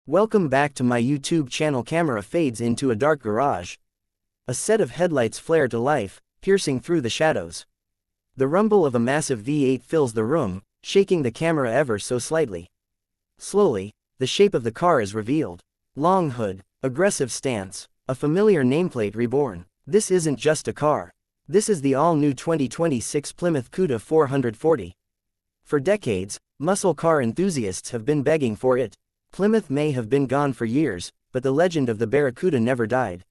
Welcome back to my YouTube channel. Camera fades into a dark garage. A set of headlights flare to life, piercing through the shadows. The rumble of a massive V8 fills the room, shaking the camera ever so slightly. Slowly, the shape of the car is revealed. Long hood, aggressive stance, a familiar nameplate reborn. This isn't just a car. This is the all-new 2026 Plymouth Cuda 440. For decades, muscle car enthusiasts have been begging for it. Plymouth may have been gone for years, but the legend of the Barracuda never died.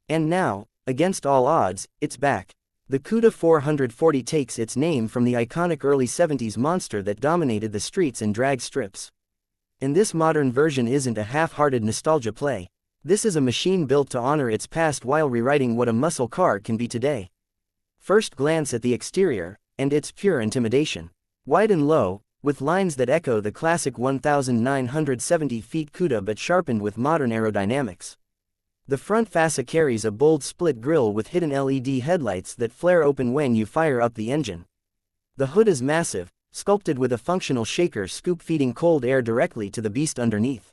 And now, against all odds, it's back. The Cuda 440 takes its name from the iconic early 70s monster that dominated the streets and drag strips. And this modern version isn't a half-hearted nostalgia play. This is a machine built to honor its past while rewriting what a muscle car can be today. First glance at the exterior, and it's pure intimidation. Wide and low, with lines that echo the classic 1970 feet Cuda but sharpened with modern aerodynamics. The front fascia carries a bold split grille with hidden LED headlights that flare open when you fire up the engine. The hood is massive, sculpted with a functional shaker scoop feeding cold air directly to the beast underneath.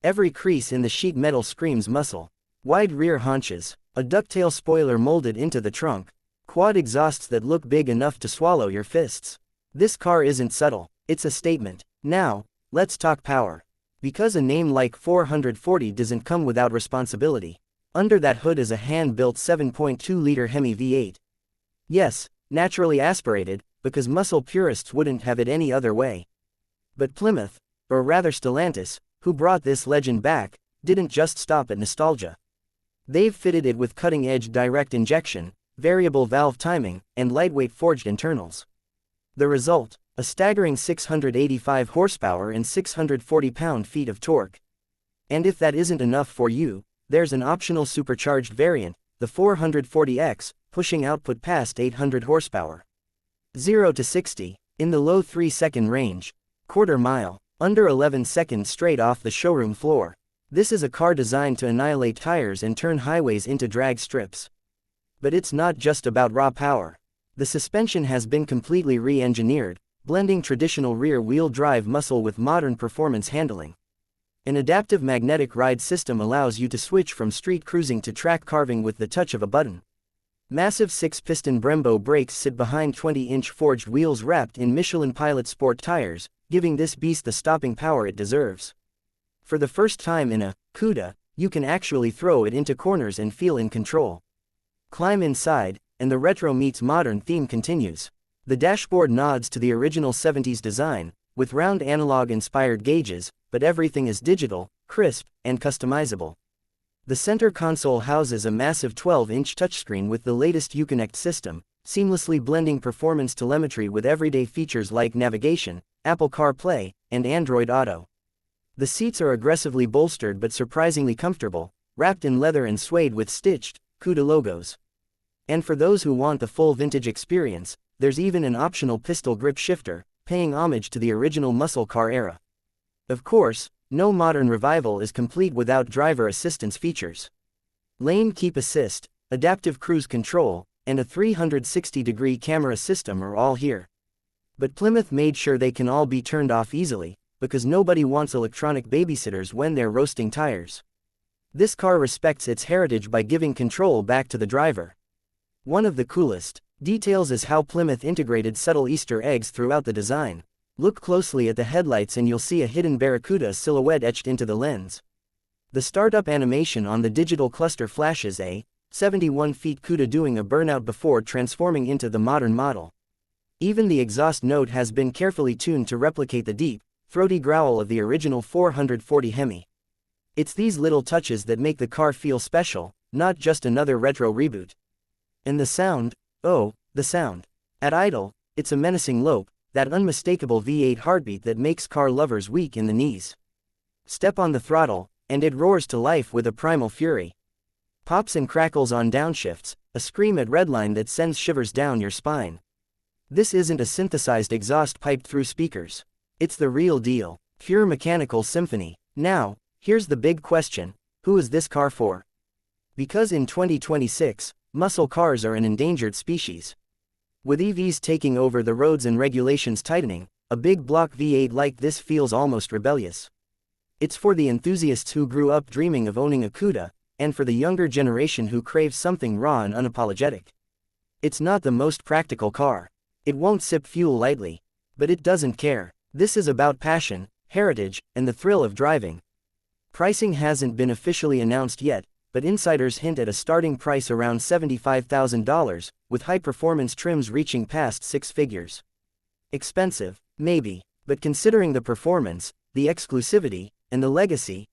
Every crease in the sheet metal screams muscle. Wide rear haunches, a ducktail spoiler molded into the trunk, quad exhausts that look big enough to swallow your fists. This car isn't subtle, it's a statement. Now, let's talk power. Because a name like 440 doesn't come without responsibility. Under that hood is a hand-built 7.2-liter Hemi V8. Yes, naturally aspirated, because muscle purists wouldn't have it any other way. But Plymouth, or rather Stellantis, who brought this legend back, didn't just stop at nostalgia. They've fitted it with cutting-edge direct injection, variable valve timing, and lightweight forged internals. The result, a staggering 685 horsepower and 640 pound-feet of torque. And if that isn't enough for you, there's an optional supercharged variant, the 440X, pushing output past 800 horsepower. 0 to 60, in the low 3-second range. Quarter mile, under 11 seconds straight off the showroom floor. This is a car designed to annihilate tires and turn highways into drag strips. But it's not just about raw power. The suspension has been completely re-engineered, blending traditional rear-wheel drive muscle with modern performance handling. An adaptive magnetic ride system allows you to switch from street cruising to track carving with the touch of a button. Massive 6-piston Brembo brakes sit behind 20-inch forged wheels wrapped in Michelin Pilot Sport tires, giving this beast the stopping power it deserves. For the first time in a Cuda, you can actually throw it into corners and feel in control. Climb inside, and the retro meets modern theme continues. The dashboard nods to the original 70s design, with round analog-inspired gauges, but everything is digital, crisp, and customizable. The center console houses a massive 12-inch touchscreen with the latest Uconnect system, seamlessly blending performance telemetry with everyday features like navigation, Apple CarPlay, and Android Auto. The seats are aggressively bolstered but surprisingly comfortable, wrapped in leather and suede with stitched Cuda logos. And for those who want the full vintage experience, there's even an optional pistol grip shifter, paying homage to the original muscle car era. Of course, no modern revival is complete without driver assistance features. Lane keep assist, adaptive cruise control, and a 360-degree camera system are all here. But Plymouth made sure they can all be turned off easily, because nobody wants electronic babysitters when they're roasting tires. This car respects its heritage by giving control back to the driver. One of the coolest details is how Plymouth integrated subtle Easter eggs throughout the design. Look closely at the headlights and you'll see a hidden Barracuda silhouette etched into the lens. The startup animation on the digital cluster flashes a 71 feet Cuda doing a burnout before transforming into the modern model. Even the exhaust note has been carefully tuned to replicate the deep, throaty growl of the original 440 Hemi. It's these little touches that make the car feel special, not just another retro reboot. And the sound, oh, the sound. At idle, it's a menacing lope, that unmistakable V8 heartbeat that makes car lovers weak in the knees. Step on the throttle, and it roars to life with a primal fury. Pops and crackles on downshifts, a scream at redline that sends shivers down your spine. This isn't a synthesized exhaust piped through speakers. It's the real deal, pure mechanical symphony. Now, here's the big question, who is this car for? Because in 2026, muscle cars are an endangered species. With EVs taking over the roads and regulations tightening, a big block V8 like this feels almost rebellious. It's for the enthusiasts who grew up dreaming of owning a Cuda, and for the younger generation who craves something raw and unapologetic. It's not the most practical car. It won't sip fuel lightly. But it doesn't care. This is about passion, heritage, and the thrill of driving. Pricing hasn't been officially announced yet, but insiders hint at a starting price around $75,000, with high-performance trims reaching past six figures. Expensive? Maybe. But considering the performance, the exclusivity, and the legacy,